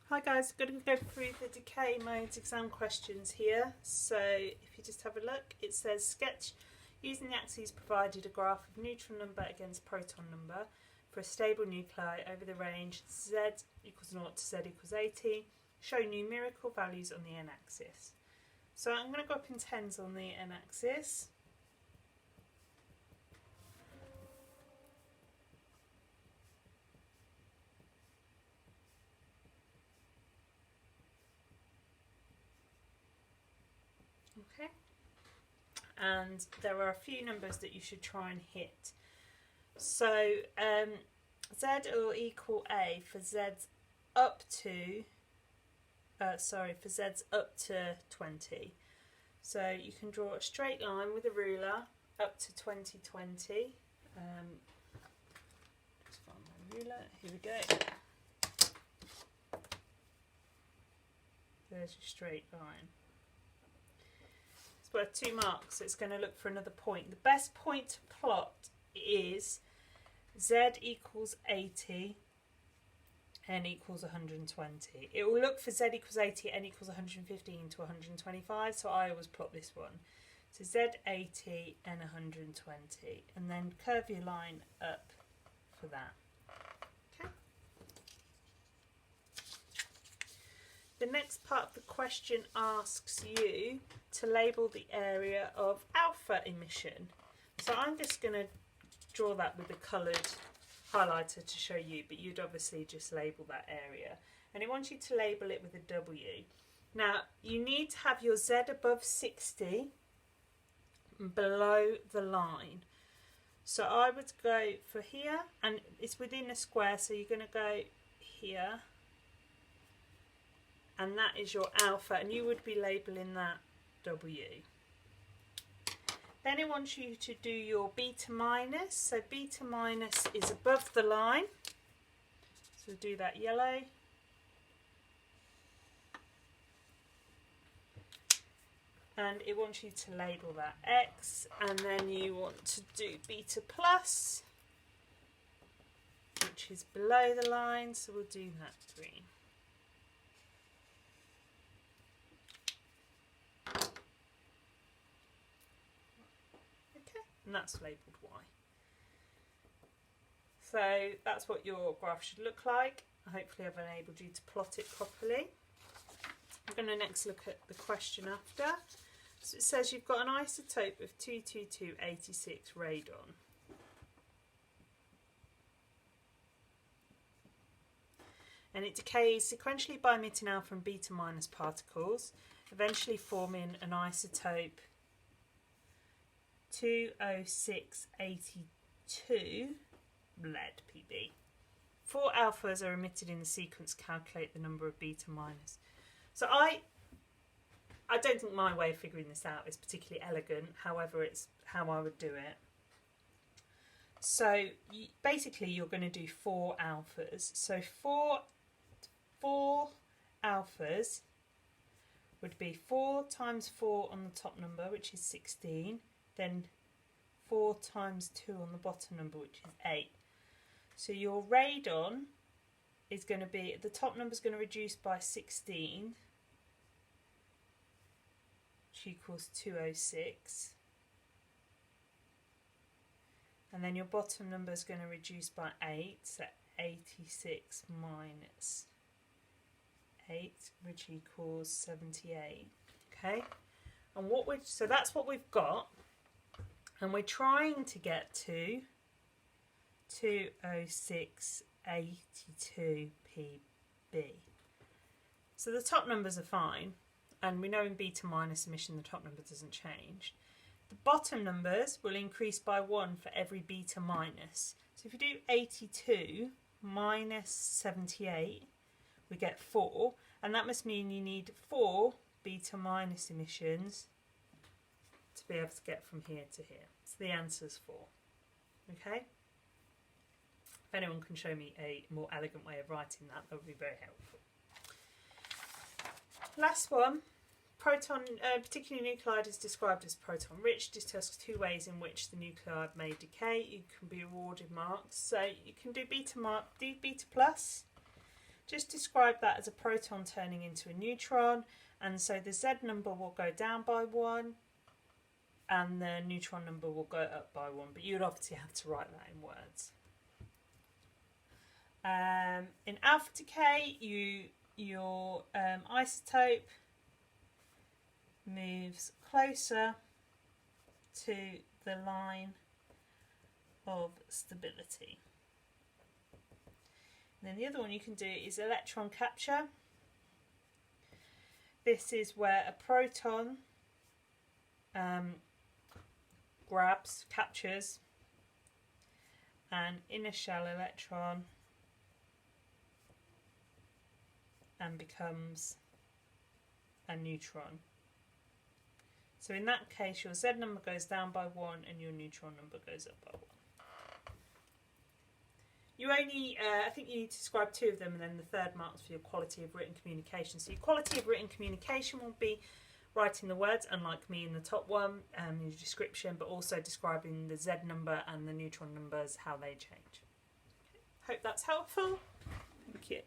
Hi guys, I'm going to go through the decay modes exam questions here. So if you just have a look, it says sketch using the axes provided a graph of neutron number against proton number for a stable nuclei over the range z equals 0 to z equals 80. Show numerical values on the n-axis. So I'm going to go up in tens on the n-axis. Okay, and there are a few numbers that you should try and hit. So z will equal a for z's up to for z's up to 20. So you can draw a straight line with a ruler up to 2020. Just find my ruler. Here we go. There's your straight line. It's worth 2 marks, so it's going to look for another point. The best point to plot is z equals 80, n equals 120. It will look for z equals 80, n equals 115 to 125, so I always plot this one. So z 80, n 120, and then curve your line up for that. Okay. The next part of the question asks you to label the area of alpha emission. So I'm just going to draw that with a coloured highlighter to show you, but you'd obviously just label that area. And it wants you to label it with a W. Now, you need to have your Z above 60 and below the line. So I would go for here, and it's within a square, so you're going to go here. And that is your alpha, and you would be labelling that W. Then it wants you to do your beta minus. So beta minus is above the line. So we'll do that yellow. And it wants you to label that X, and then you want to do beta plus, which is below the line, so we'll do that green. And that's labelled Y. So that's what your graph should look like. Hopefully I've enabled you to plot it properly. I'm going to next look at the question after. So it says you've got an isotope of 22286 radon. And it decays sequentially by emitting alpha and beta minus particles, eventually forming an isotope 20682 lead Pb. 4 alphas are emitted in the sequence. Calculate the number of beta minus. So I don't think my way of figuring this out is particularly elegant. However, it's how I would do it. So basically, you're going to do 4 alphas. So four alphas would be 4 times 4 on the top number, which is 16. Then 4 times 2 on the bottom number, which is 8. So your radon is going to be, the top number is going to reduce by 16, which equals 206. And then your bottom number is going to reduce by 8, so 86 minus 8, which equals 78. Okay, and so that's what we've got. And we're trying to get to 20682 Pb. So the top numbers are fine, and we know in beta minus emission the top number doesn't change. The bottom numbers will increase by 1 for every beta minus. So if you do 82 minus 78, we get 4, and that must mean you need 4 beta minus emissions to be able to get from here to here. So the answer's 4. Okay? If anyone can show me a more elegant way of writing that, that would be very helpful. Last one. Proton, particularly nuclide, is described as proton rich. Discuss 2 ways in which the nuclide may decay. You can be awarded marks. So you can do beta plus. just describe that as a proton turning into a neutron, and so the Z number will go down by 1 and the neutron number will go up by 1, but you'd obviously have to write that in words. In alpha decay, your isotope moves closer to the line of stability. And then the other one you can do is electron capture. This is where a proton captures an inner shell electron and becomes a neutron. So in that case, your Z number goes down by 1 and your neutron number goes up by 1. You only, I think you need to describe 2 of them, and then the third marks for your quality of written communication. So your quality of written communication will be writing the words, unlike me in the top one, in your description, but also describing the Z number and the neutron numbers, how they change. Okay. Hope that's helpful. Thank you.